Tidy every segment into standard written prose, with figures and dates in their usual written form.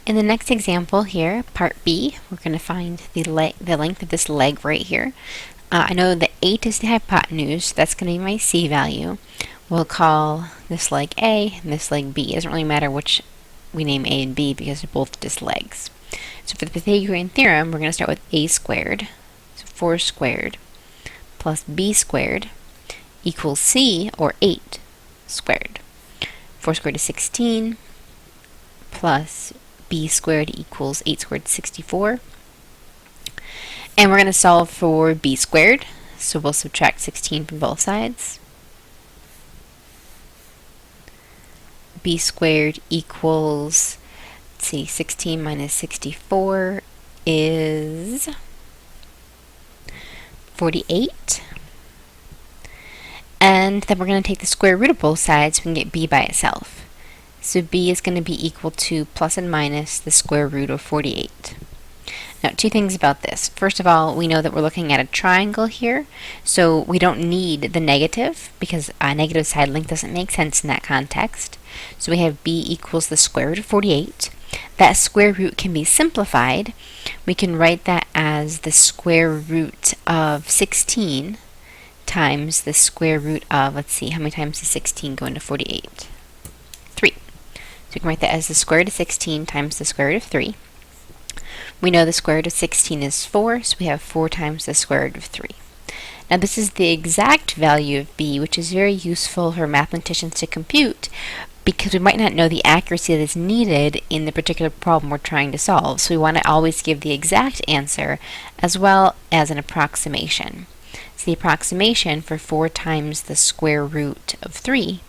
In the next example here, part B, we're going to find the length of this leg right here. I know that 8 is the hypotenuse, so that's going to be my C value. We'll call this leg A and this leg B. It doesn't really matter which we name A and B because they're both just legs. So for the Pythagorean theorem, we're going to start with A squared, so 4 squared, plus B squared equals C, or 8 squared. 4 squared is 16, plus B squared equals 8 squared, 64. And we're going to solve for B squared, so we'll subtract 16 from both sides. B squared equals, let's see, 16 minus 64 is 48. And then we're going to take the square root of both sides so we can get B by itself. So B is going to be equal to plus and minus the square root of 48. Now, two things about this. First of all, we know that we're looking at a triangle here, so we don't need the negative because negative side length doesn't make sense in that context. So we have B equals the square root of 48. That square root can be simplified. We can write that as the square root of 16 times the square root of, let's see, how many times does 16 go into 48? 3. So we can write that as the square root of 16 times the square root of 3. We know the square root of 16 is 4, so we have 4 times the square root of 3. Now this is the exact value of B, which is very useful for mathematicians to compute because we might not know the accuracy that is needed in the particular problem we're trying to solve. So we want to always give the exact answer as well as an approximation. So the approximation for 4 times the square root of 3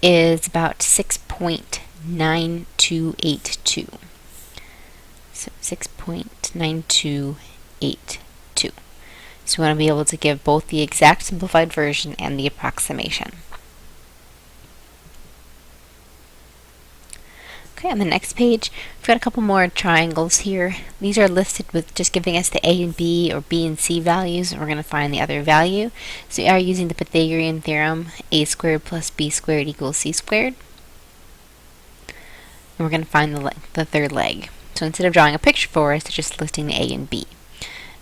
is about 6.9282. So 6.9282. So we want to be able to give both the exact simplified version and the approximation. Okay, on the next page, we've got a couple more triangles here. These are listed with just giving us the A and B or B and C values, and we're going to find the other value. So we are using the Pythagorean theorem, A squared plus B squared equals C squared. And we're going to find the third leg. So instead of drawing a picture for us, it's just listing the A and B.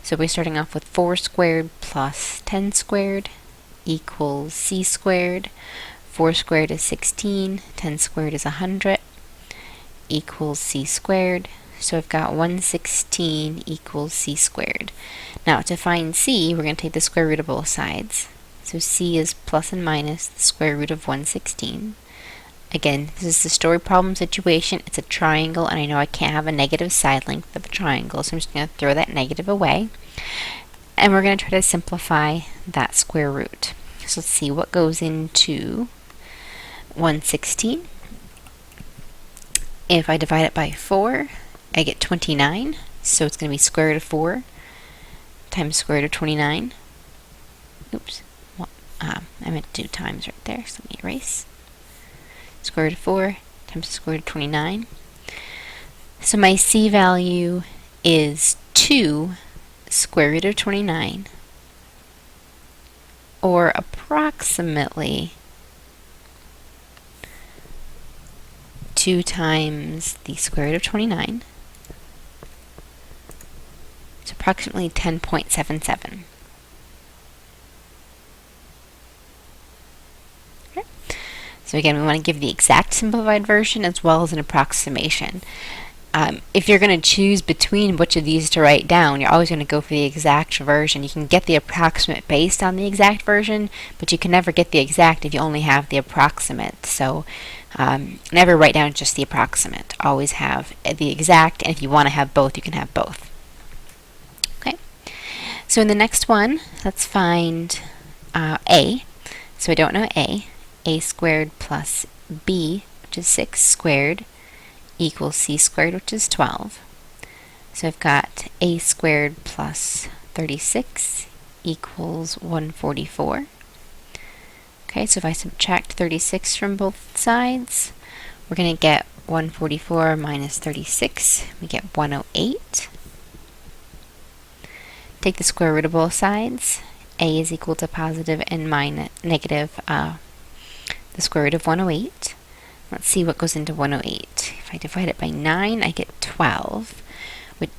So we're starting off with 4 squared plus 10 squared equals C squared. 4 squared is 16, 10 squared is 100, equals C squared. So I've got 116 equals C squared. Now to find C, we're going to take the square root of both sides. So C is plus and minus the square root of 116. Again, this is the story problem situation. It's a triangle, and I know I can't have a negative side length of a triangle, so I'm just going to throw that negative away. And we're going to try to simplify that square root. So let's see what goes into 116. If I divide it by 4, I get 29. So it's going to be square root of 4 times square root of 29. Oops. Well, I meant to do times right there, so let me erase. Square root of 4 times the square root of 29. So my C value is 2 square root of 29, or approximately 2 times the square root of 29. It's approximately 10.77. So again, we want to give the exact simplified version as well as an approximation. If you're going to choose between which of these to write down, you're always going to go for the exact version. You can get the approximate based on the exact version, but you can never get the exact if you only have the approximate. So never write down just the approximate. Always have the exact, and if you want to have both, you can have both. Okay. So in the next one, let's find A. So I don't know A. A squared plus B, which is 6 squared, equals C squared, which is 12. So I've got A squared plus 36 equals 144. Okay, so if I subtract 36 from both sides, we're going to get 144 minus 36. We get 108. Take the square root of both sides. A is equal to positive and negative the square root of 108. Let's see what goes into 108. If If I divide it by 9, I get 12.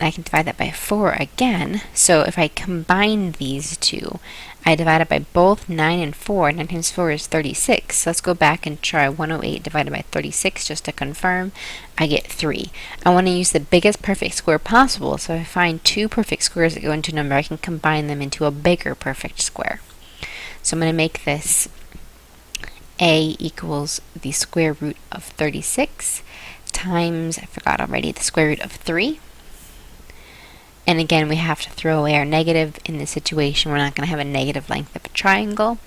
I can divide that by 4 again. So if I combine these two, I divide it by both 9 and 4. 9 times 4 is 36. So let's go back and try 108 divided by 36 just to confirm. I get 3. I want to use the biggest perfect square possible, so if I find two perfect squares that go into a number, I can combine them into a bigger perfect square. So I'm going to make this a equals the square root of 36 times, I forgot already, the square root of 3. And again, we have to throw away our negative in this situation. We're not going to have a negative length of a triangle.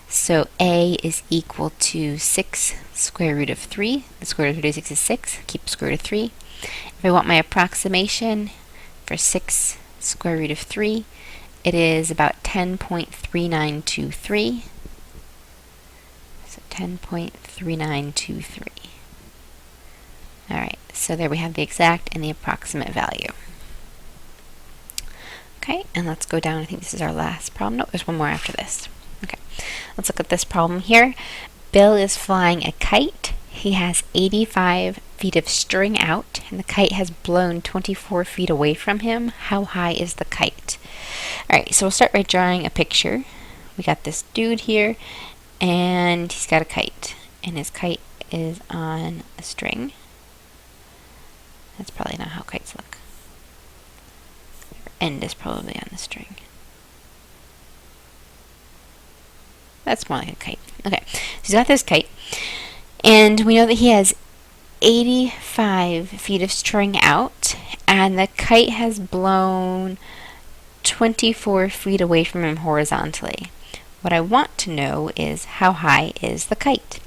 So a is equal to 6 square root of 3. The square root of 36 is 6. Keep square root of 3. If I want my approximation for 6 square root of 3, it is about 10.3923. So 10.3923. Alright, so there we have the exact and the approximate value. Okay, and let's go down. I think this is our last problem. No, there's one more after this. Okay, let's look at this problem here. Bill is flying a kite. He has 85 feet of string out, and the kite has blown 24 feet away from him. How high is the kite? Alright, so we'll start by drawing a picture. We got this dude here, and he's got a kite, and his kite is on a string. That's probably not how kites look. End is probably on the string. That's more like a kite. Okay, so he's got this kite, and we know that he has 85 feet of string out, and the kite has blown 24 feet away from him horizontally. What I want to know is how high is the kite?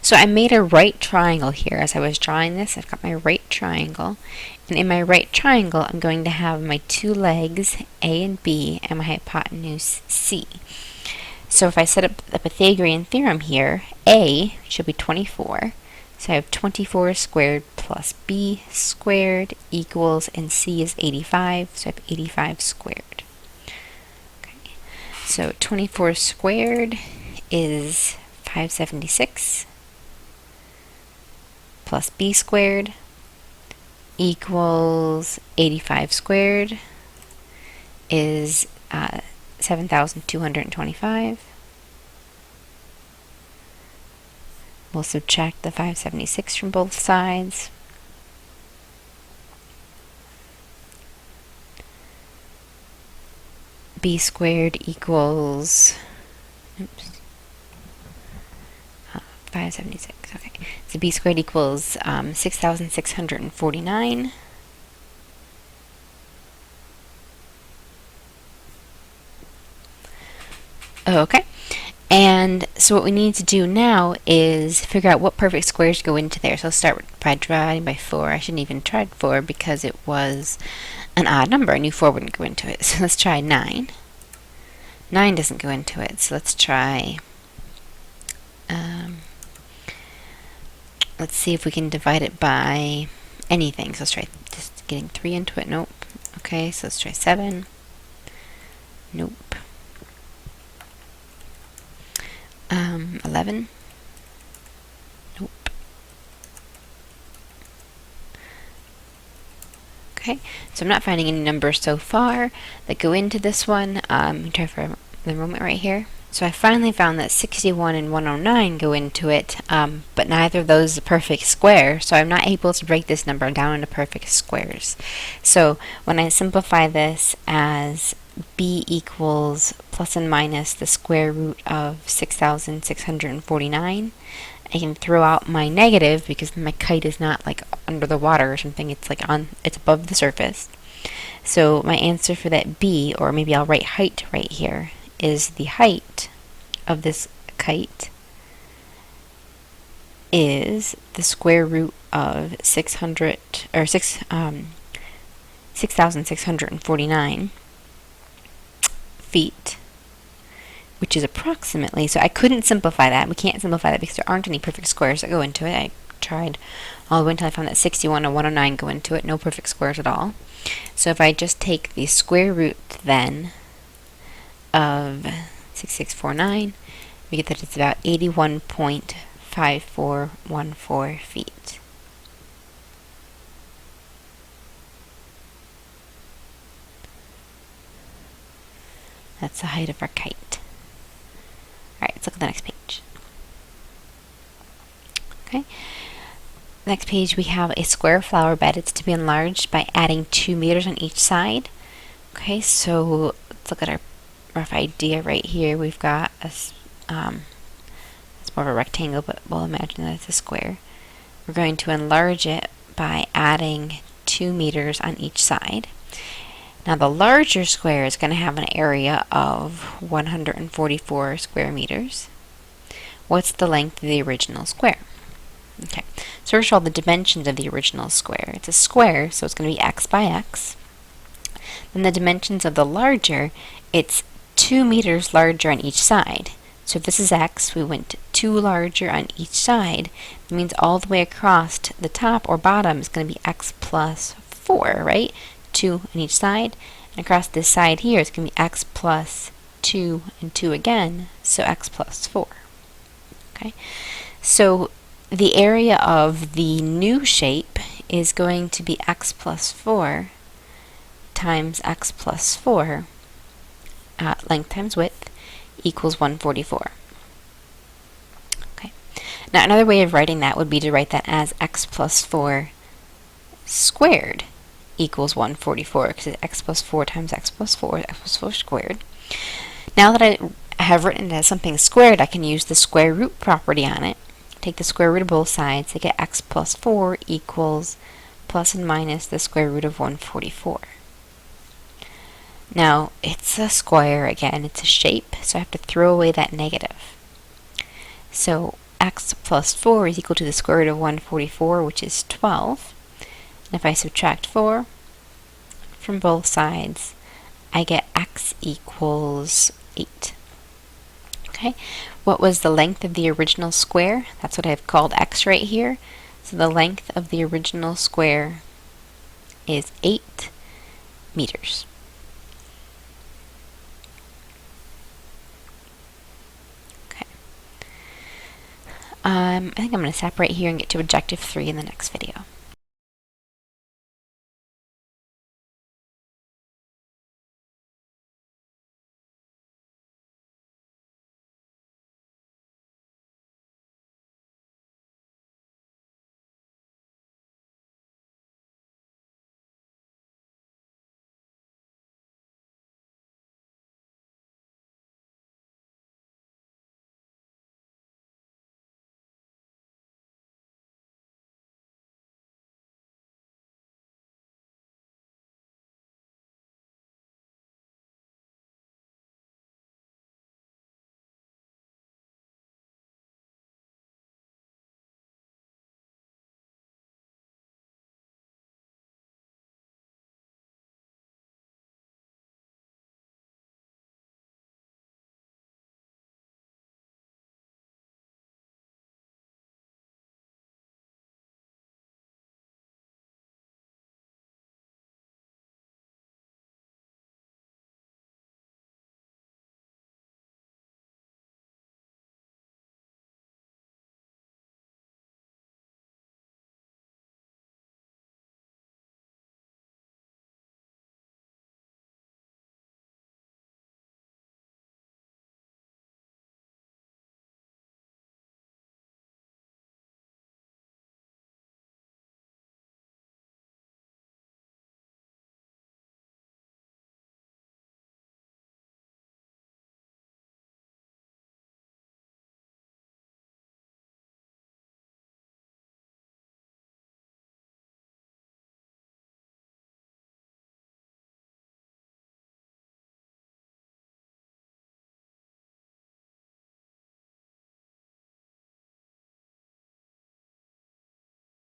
So I made a right triangle here as I was drawing this. I've got my right triangle, and in my right triangle I'm going to have my two legs A and B and my hypotenuse C. So if I set up the Pythagorean theorem here, A should be 24. So I have 24 squared plus B squared equals, and C is 85, so I have 85 squared. Okay. So 24 squared is 576 plus B squared equals 85 squared is 7,225. We'll subtract the 576 from both sides. B squared equals, 576, okay. So B squared equals 6,649. Okay. And so what we need to do now is figure out what perfect squares go into there. So let's start by dividing by 4. I shouldn't even try 4 because it was an odd number. I knew 4 wouldn't go into it. So let's try 9. 9 doesn't go into it. So let's try, let's see if we can divide it by anything. So let's try just getting 3 into it. Nope. Okay, so let's try 7. Nope. 11. Nope. Okay, so I'm not finding any numbers so far that go into this one. Try for the moment right here. So I finally found that 61 and 109 go into it, but neither of those is a perfect square, so I'm not able to break this number down into perfect squares. So when I simplify this as B equals plus and minus the square root of 6,649, I can throw out my negative because my kite is not like under the water or something. It's like it's above the surface. So my answer for that B, or maybe I'll write height right here, is the height of this kite is the square root of 6,649 feet, which is approximately, so I couldn't simplify that. We can't simplify that because there aren't any perfect squares that go into it. I tried all the way until I found that 61 and 109 go into it, no perfect squares at all. So if I just take the square root then of 6649, we get that it's about 81.5414 feet. That's the height of our kite. Alright, let's look at the next page. Okay. Next page we have a square flower bed. It's to be enlarged by adding 2 meters on each side. Okay, so let's look at our rough idea right here. We've got it's more of a rectangle, but we'll imagine that it's a square. We're going to enlarge it by adding 2 meters on each side. Now the larger square is going to have an area of 144 square meters. What's the length of the original square? Okay, so first of all, the dimensions of the original square. It's a square, so it's going to be x by x. Then the dimensions of the larger, it's 2 meters larger on each side. So if this is x, we went 2 larger on each side. That means all the way across the top or bottom is going to be x plus 4, right? 2 on each side. And across this side here, it's going to be x plus 2 and 2 again, so x plus 4. Okay, so the area of the new shape is going to be x plus 4 times x plus 4, length times width, equals 144. Okay. Now another way of writing that would be to write that as x plus 4 squared equals 144, because it's x plus 4 times x plus 4, x plus 4 squared. Now that I have written it as something squared, I can use the square root property on it. Take the square root of both sides to get x plus 4 equals plus and minus the square root of 144. Now, it's a square again, it's a shape, so I have to throw away that negative. So x plus 4 is equal to the square root of 144, which is 12. And if I subtract 4 from both sides, I get x equals 8. Okay, what was the length of the original square? That's what I've called x right here. So the length of the original square is 8 meters. Okay. I think I'm going to stop right here and get to objective 3 in the next video.